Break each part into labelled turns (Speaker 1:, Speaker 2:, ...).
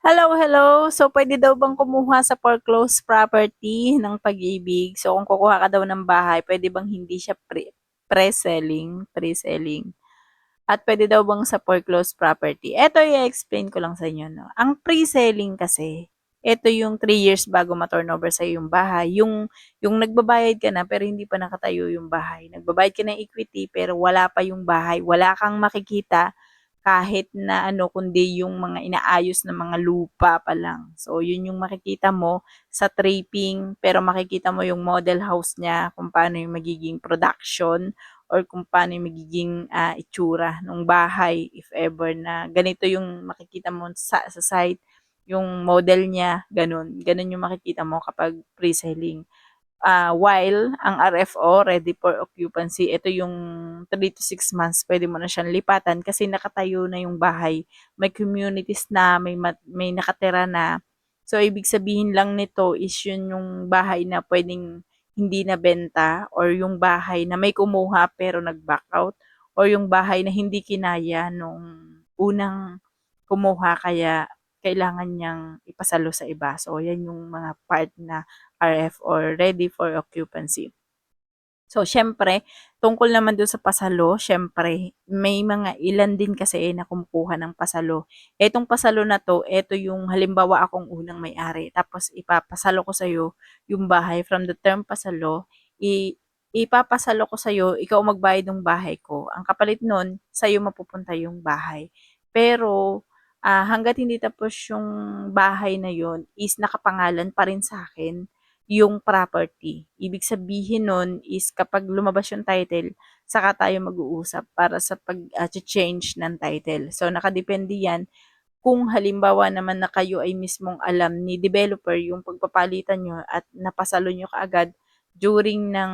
Speaker 1: Hello, hello. So, pwede daw bang kumuha sa foreclosed property ng pag-ibig? So, kung kukuha ka daw ng bahay, pwede bang hindi siya pre-selling, pre-selling? At pwede daw bang sa foreclosed property? Ito, i-explain ko lang sa inyo, no? Ang pre-selling kasi, ito yung 3 years bago ma-turnover sa yung bahay. Yung nagbabayad ka na pero hindi pa nakatayo yung bahay. Nagbabayad ka ng equity pero wala pa yung bahay. Wala kang makikita kahit na ano kundi yung mga inaayos na mga lupa pa lang. So yun yung makikita mo sa draping pero makikita mo yung model house niya kung paano yung magiging production or kung paano yung magiging itsura ng bahay if ever na ganito yung makikita mo sa site yung model niya, ganun. Ganun yung makikita mo kapag pre-selling. While ang RFO, ready for occupancy, ito yung 3 to 6 months, pwede mo na siyang lipatan kasi nakatayo na yung bahay. May communities na, may nakatira na. So, ibig sabihin lang nito is yun yung bahay na pwedeng hindi na benta or yung bahay na may kumuha pero nag-back out or yung bahay na hindi kinaya nung unang kumuha kaya kailangan niyang ipasalo sa iba. So, yan yung mga part na RF or ready for occupancy. So, syempre, tungkol naman dun sa pasalo, syempre, may mga ilan din kasi na kumukuha ng pasalo. Etong pasalo na to, eto yung halimbawa akong unang may-ari, tapos ipapasalo ko sa'yo yung bahay. From the term pasalo, ipapasalo ko sa'yo, ikaw magbayad ng bahay ko. Ang kapalit nun, sa'yo mapupunta yung bahay. Pero, hanggat hindi tapos yung bahay na yon is nakapangalan pa rin sa akin yung property. Ibig sabihin nun is kapag lumabas yung title, saka tayo mag-uusap para sa pag-change ng title. So, nakadepende yan kung halimbawa naman na kayo ay mismong alam ni developer yung pagpapalitan nyo at napasalo nyo kaagad during ng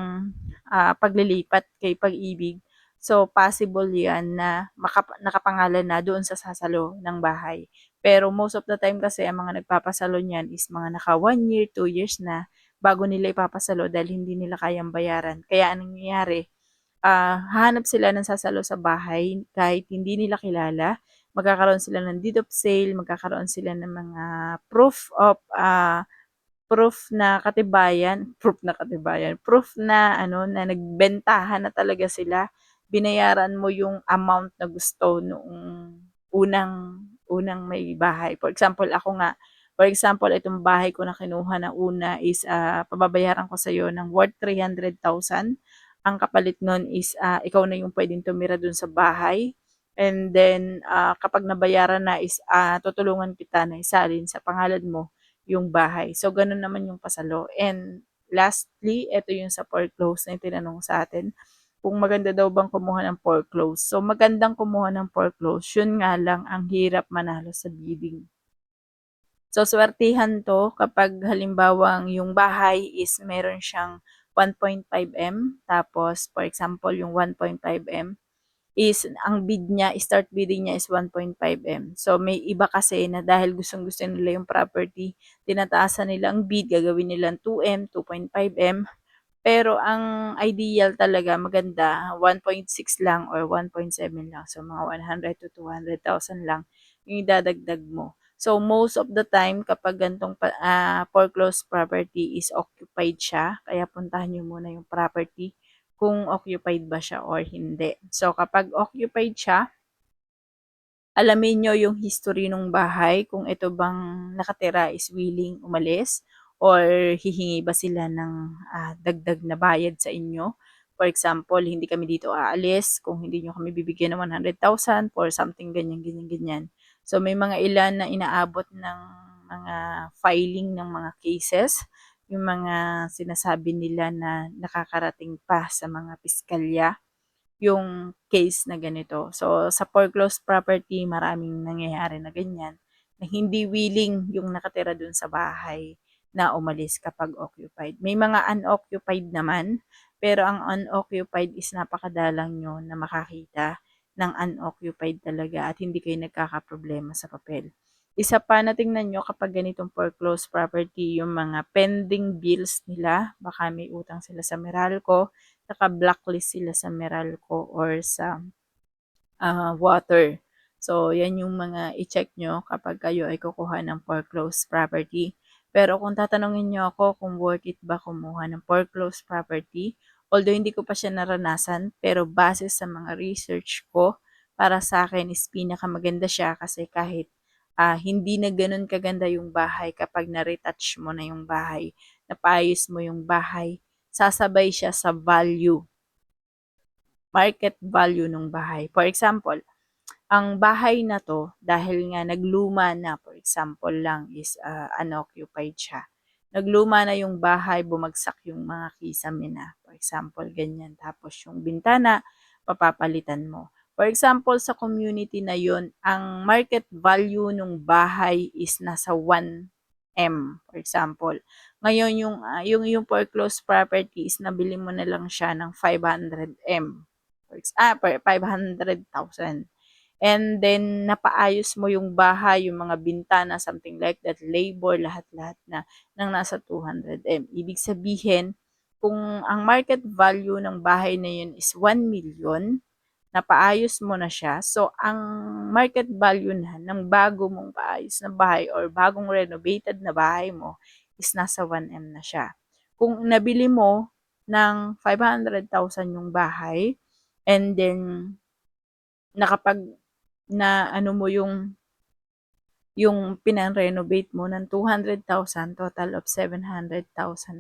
Speaker 1: paglilipat kay pag-ibig. So, possible yan na nakapangalan na doon sa sasalo ng bahay. Pero most of the time kasi ang mga nagpapasalo niyan is mga naka 1 year, 2 years na bago nila ipapasalo dahil hindi nila kayang bayaran. Kaya anong nangyayari, hahanap sila ng sasalo sa bahay kahit hindi nila kilala. Magkakaroon sila ng deed of sale, magkakaroon sila ng mga proof na katibayan, proof na ano na nagbentahan na talaga sila. Binayaran mo yung amount na gusto noong unang may bahay. For example, itong bahay ko na kinuha na una is pababayaran ko sa iyo ng worth 300,000. Ang kapalit nun is ikaw na yung pwedeng tumira dun sa bahay. And then, kapag nabayaran na is tutulungan kita na isalin sa pangalan mo yung bahay. So, ganun naman yung pasalo. And lastly, ito yung sa foreclose na yung tinanong sa atin. Kung maganda daw bang kumuha ng foreclose. So, magandang kumuha ng foreclose. Yun nga lang, ang hirap manalo sa bidding. So, swertihan to kapag halimbawang yung bahay is meron siyang 1.5M. Tapos, for example, yung 1.5M is ang bid niya, start bidding niya is 1.5M. So may iba kasi na dahil gustong-gusto nila yung property, tinataasan nila ang bid, gagawin nilang 2M, 2.5M. Pero ang ideal talaga maganda 1.6 lang or 1.7 lang. So mga 100 to 200,000 lang yung idadagdag mo. So most of the time kapag gantong foreclosed property is occupied siya, kaya puntahan niyo muna yung property kung occupied ba siya or hindi. So kapag occupied siya, alamin nyo yung history ng bahay, kung ito bang nakatira is willing umalis or hihingi ba sila ng dagdag na bayad sa inyo. For example, hindi kami dito aalis kung hindi nyo kami bibigyan ng 100,000 for something ganyan, ganyan, ganyan. So may mga ilan na inaabot ng mga filing ng mga cases, yung mga sinasabi nila na nakakarating pa sa mga piskalya yung case na ganito. So, sa foreclosed property, maraming nangyayari na ganyan, na hindi willing yung nakatira dun sa bahay na umalis kapag occupied. May mga unoccupied naman, pero ang unoccupied is napakadalang nyo na makakita ng unoccupied talaga at hindi kayo nagkakaproblema sa papel. Isa pa na tingnan nyo kapag ganitong foreclosed property, yung mga pending bills nila, baka may utang sila sa Meralco, naka-blacklist sila sa Meralco or sa water. So, yan yung mga i-check nyo kapag kayo ay kukuha ng foreclosed property. Pero kung tatanungin nyo ako kung worth it ba kumuha ng foreclosed property, although hindi ko pa siya naranasan, pero base sa mga research ko, para sa akin is pinakamaganda siya kasi kahit hindi na ganun kaganda yung bahay kapag na-retouch mo na yung bahay, napaayos mo yung bahay, sasabay siya sa value, market value ng bahay. For example, ang bahay na 'to dahil nga nagluma na, for example lang is, unoccupied siya. Nagluma na yung bahay, bumagsak yung mga kisame na, for example ganyan. Tapos yung bintana papapalitan mo. For example sa community na yun, ang market value nung bahay is nasa 1M, for example. Ngayon yung foreclosed property is nabili mo na lang siya ng 500M, 500,000. And then, napaayos mo yung bahay, yung mga bintana, something like that, labor, lahat-lahat na ng nasa 200M. Ibig sabihin, kung ang market value ng bahay na yun is 1 million, napaayos mo na siya. So, ang market value na ng bago mong paayos na bahay or bagong renovated na bahay mo is nasa 1M na siya. Kung nabili mo ng 500,000 yung bahay, and then nakapag na ano mo yung pinan-renovate mo ng 200,000, total of 700,000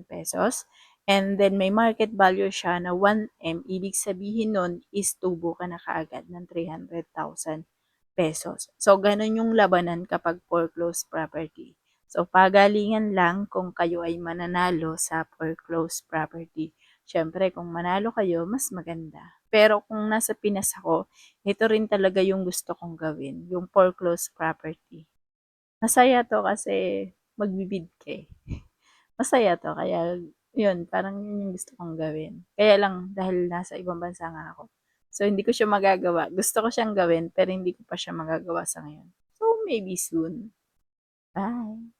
Speaker 1: pesos. And then may market value siya na 1M, ibig sabihin nun is tubo ka na kaagad ng 300,000 pesos. So, ganun yung labanan kapag foreclosed property. So, pagalingan lang kung kayo ay mananalo sa foreclosed property. Siyempre, kung manalo kayo, mas maganda. Pero kung nasa Pinas ako, ito rin talaga yung gusto kong gawin, yung foreclosed property. Masaya 'to kasi magbibid ka, eh. Masaya 'to kaya yun, parang yun yung gusto kong gawin. Kaya lang dahil nasa ibang bansa nga ako, so hindi ko siya magagawa. Gusto ko siyang gawin pero hindi ko pa siya magagawa sa ngayon. So, maybe soon. Bye.